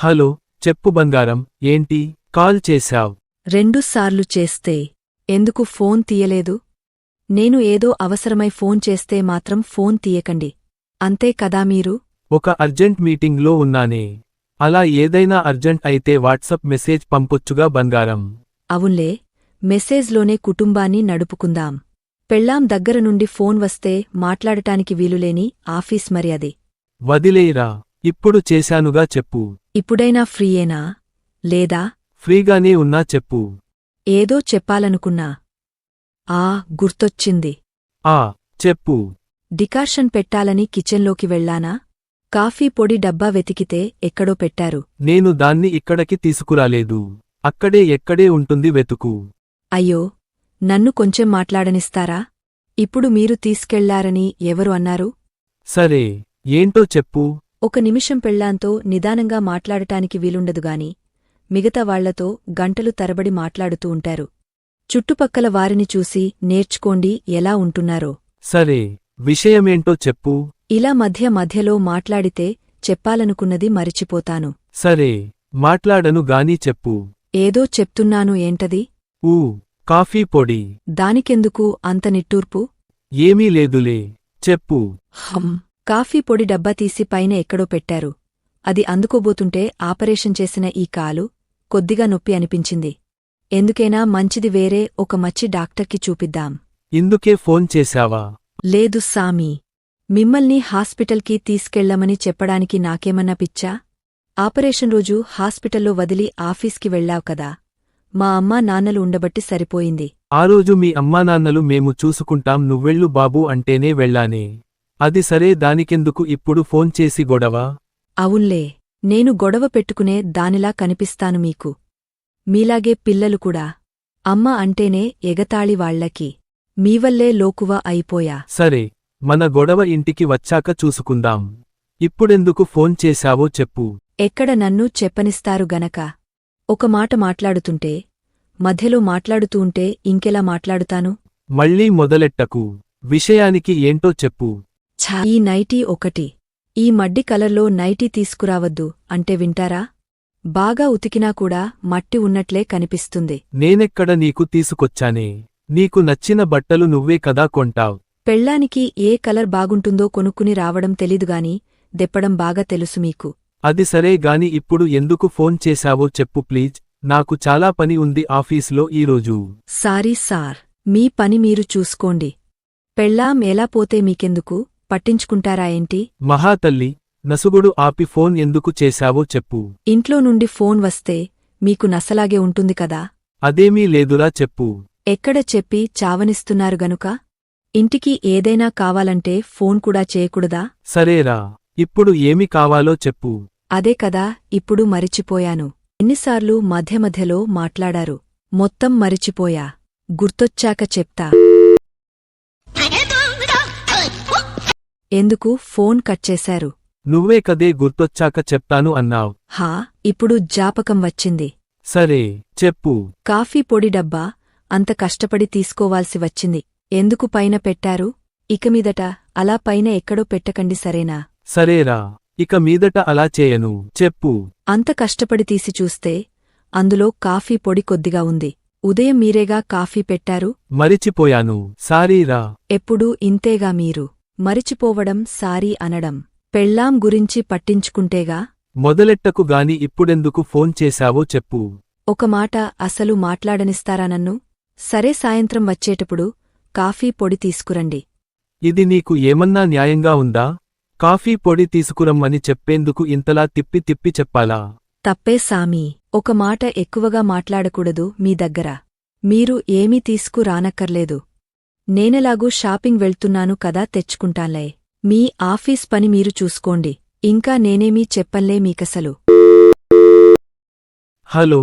Hello, చెప్పు బంగారం, ఏంటి కాల్ చేశావ్? 2 సార్లు చేస్తే ఎందుకు ఫోన్ తీయలేదు? నేను ఏదో అవసరమై ఫోన్ చేస్తే మాత్రం ఫోన్ తీయకండి. అంతే కదా మీరు? ఒక అర్జెంట్ మీటింగ్లో ఉన్నానే. అలా ఏదైనా అర్జెంట్ అయితే వాట్సప్ మెసేజ్ పంపొచ్చుగా బంగారం. అవున్లే, మెసేజ్లోనే కుటుంబాన్ని నడుపుకుందాం. పెళ్ళాం దగ్గర నుండి ఫోన్ వస్తే మాట్లాడటానికి వీలులేని ఆఫీస్ మరి అది. వదిలేయిరా, ఇప్పుడు చేశానుగా చెప్పు. ఇప్పుడైనా ఫ్రీయేనా? లేదా? ఫ్రీగానే ఉన్నా చెప్పు. ఏదో చెప్పాలనుకున్నా. గుర్తొచ్చింది. చెప్పు. డికాషన్ పెట్టాలని కిచెన్లోకి వెళ్లానా? కాఫీ పొడి డబ్బా వెతికితే ఎక్కడో పెట్టారు. నేను దాన్ని ఇక్కడికి తీసుకురాలేదు. అక్కడే ఎక్కడే ఉంటుంది, వెతుకు. అయ్యో, నన్ను కొంచెం మాట్లాడనిస్తారా? ఇప్పుడు మీరు తీసుకెళ్లారని ఎవరు అన్నారు? సరే, ఏంటో చెప్పు. ఒక నిమిషం పెళ్ళాంతో నిదానంగా మాట్లాడటానికి వీలుండదుగాని మిగతా వాళ్లతో గంటలు తరబడి మాట్లాడుతూ ఉంటారు. చుట్టుపక్కల వారిని చూసి నేర్చుకోండి ఎలా ఉంటున్నారో. సరే, విషయమేంటో చెప్పు. ఇలా మధ్యలో మాట్లాడితే చెప్పాలనుకున్నది మరిచిపోతాను. సరే, మాట్లాడను గాని చెప్పు. ఏదో చెప్తున్నాను, ఏంటది? కాఫీ పొడి. దానికెందుకు అంత నిట్టూర్పు? ఏమీ లేదులే, చెప్పు. కాఫీ పొడి డబ్బా తీసి పైన ఎక్కడో పెట్టారు. అది అందుకోబోతుంటే ఆపరేషన్ చేసిన ఈ కాలు కొద్దిగా నొప్పి అనిపించింది. ఎందుకైనా మంచిది వేరే ఒక మంచి డాక్టర్కి చూపిద్దాం. ఇందుకే ఫోన్ చేశావా? లేదు సామీ, మిమ్మల్ని హాస్పిటల్కి తీసుకెళ్లమని చెప్పడానికి నాకేమన్నా పిచ్చా? ఆపరేషన్ రోజు హాస్పిటల్లో వదిలి ఆఫీస్కి వెళ్లావ్ కదా. మా అమ్మా నాన్నలు ఉండబట్టి సరిపోయింది. ఆ రోజు మీ అమ్మానాన్నలు మేము చూసుకుంటాం, నువ్వెళ్ళు బాబూ అంటేనే వెళ్ళానే. అది సరే, దానికెందుకు ఇప్పుడు ఫోన్ చేసి గొడవ? అవున్లే, నేను గొడవ పెట్టుకునే దానిలా కనిపిస్తాను మీకు. మీలాగే పిల్లలు కూడా అమ్మ అంటేనే ఎగతాళి వాళ్లకి. మీవల్లే లోకువ అయిపోయా. సరే, మన గొడవ ఇంటికి వచ్చాక చూసుకుందాం. ఇప్పుడెందుకు ఫోన్ చేశావో చెప్పు. ఎక్కడ నన్ను చెప్పనిస్తారు గనక. ఒక మాట మాట్లాడుతుంటే మధ్యలో మాట్లాడుతూ ఉంటే ఇంకెలా మాట్లాడుతాను? మళ్ళీ మొదలెట్టకు. విషయానికి ఏంటో చెప్పు. ఈ నైటీ ఒకటి. ఈ మడ్డి కలర్లో నైటీ తీసుకురావద్దు అంటే వింటారా? బాగా ఉతికినా కూడా మట్టి ఉన్నట్లే కనిపిస్తుంది. నేనెక్కడ నీకు తీసుకొచ్చానే. నీకు నచ్చిన బట్టలు నువ్వే కదా కొంటావ్. పెళ్ళానికి ఏ కలర్ బాగుంటుందో కొనుక్కుని రావడం తెలీదుగాని దెప్పడం బాగా తెలుసు మీకు. అది సరే గాని ఇప్పుడు ఎందుకు ఫోన్ చేశావో చెప్పు ప్లీజ్. నాకు చాలా పని ఉంది ఆఫీసులో ఈరోజు. సారీ సార్, మీ పని మీరు చూసుకోండి. పెళ్ళాం ఎలా పోతే మీకెందుకు? పట్టించుకుంటారా ఏంటి? మహాతల్లి, నసుగుడు ఆపి ఫోన్ ఎందుకు చేశావో చెప్పు. ఇంట్లో నుండి ఫోన్ వస్తే మీకు నసలాగే ఉంటుంది కదా. అదేమీ లేదురా, చెప్పు. ఎక్కడ చెప్పి చావనిస్తున్నారు గనుక? ఇంటికి ఏదైనా కావాలంటే ఫోన్ కూడా చేయకూడదా? సరేరా, ఇప్పుడు ఏమి కావాలో చెప్పు. అదే కదా ఇప్పుడు మరిచిపోయాను. ఎన్నిసార్లు మధ్యలో మాట్లాడారు. మొత్తం మరిచిపోయా. గుర్తొచ్చాక చెప్తా. ఎందుకు ఫోన్ కట్ చేశారు? నువ్వే కదే గుర్తొచ్చాక చెప్తాను అన్నావ్. ఇప్పుడు జ్ఞాపకం వచ్చింది. సరే, చెప్పు. కాఫీ పొడి డబ్బా అంత కష్టపడి తీసుకోవాల్సి వచ్చింది. ఎందుకు పైన పెట్టారు? ఇక మీదట అలా పైన ఎక్కడో పెట్టకండి, సరేనా? సరేరా, ఇక మీదట అలా చేయను, చెప్పు. అంత కష్టపడి తీసి చూస్తే అందులో కాఫీ పొడి కొద్దిగా ఉంది. ఉదయం మీరేగా కాఫీ పెట్టారు? మరిచిపోయాను, సారీరా. ఎప్పుడూ ఇంతేగా మీరు. మరిచిపోవడం, సారీ అనడం. పెళ్ళాం గురించి పట్టించుకుంటేగా. మొదలెట్టకు గాని ఇప్పుడెందుకు ఫోన్ చేశావో చెప్పు. ఒక మాట అసలు మాట్లాడనిస్తారా నన్ను? సరే, సాయంత్రం వచ్చేటప్పుడు కాఫీ పొడి తీసుకురండి. ఇది నీకు ఏమన్నా న్యాయంగా ఉందా? కాఫీ పొడి తీసుకురమ్మని చెప్పేందుకు ఇంతలా తిప్పి తిప్పి చెప్పాలా? తప్పే సామీ, ఒక మాట ఎక్కువగా మాట్లాడకూడదు మీ దగ్గర. మీరు ఏమీ తీసుకురానక్కర్లేదు. నేనెలాగూ షాపింగ్ వెళ్తున్నాను కదా, తెచ్చుకుంటాన్లే. మీ ఆఫీస్ పని మీరు చూసుకోండి. ఇంకా నేనేమీ చెప్పన్లే మీకసలు. హలో,